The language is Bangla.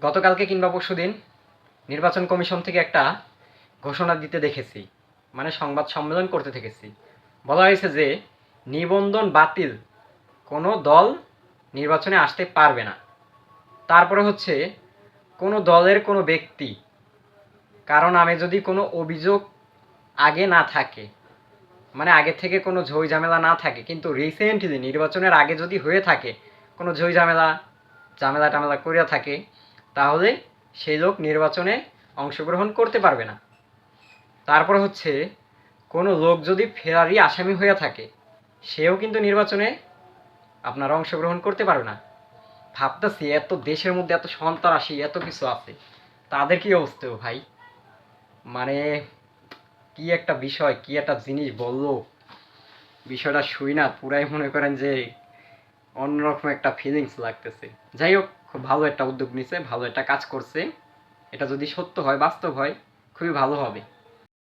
গতকালকে কিংবা পরশুদিন নির্বাচন কমিশন থেকে একটা ঘোষণা দিতে দেখেছি, মানে সংবাদ সম্মেলন করতে দেখেছি। বলা হয়েছে যে নিবন্ধন বাতিল, কোনো দল নির্বাচনে আসতে পারবে না। তারপরে হচ্ছে কোনো দলের কোনো ব্যক্তি কারণ নামে যদি কোনো অভিযোগ আগে না থাকে, মানে আগে থেকে কোনো ঝই ঝামেলা না থাকে, কিন্তু রিসেন্টলি নির্বাচনের আগে যদি হয়ে থাকে কোনো ঝই ঝামেলা টামেলা করিয়া থাকে, তাহলে সেই লোক নির্বাচনে অংশগ্রহণ করতে পারবে না। তারপর হচ্ছে কোনো লোক যদি ফেরারি আসামি হয়ে থাকে, সেও কিন্তু নির্বাচনে আপনারা অংশগ্রহণ করতে পারবে না। ভাবতেছি এত দেশের মধ্যে এত সন্ত্রাসী এত কিছু আছে, তাদের কি অবস্থা ভাই? মানে কি একটা বিষয়, কি একটা জিনিস বললো, বিষয়টা শুই না পুরাই মনে করেন যে অন্যরকম একটা ফিলিংস লাগতেছে। যাই হোক, খুব ভালো একটা উদ্যোগ নিছে, ভালো একটা কাজ করছে। এটা যদি সত্য হয়, বাস্তব হয়, খুবই ভালো হবে।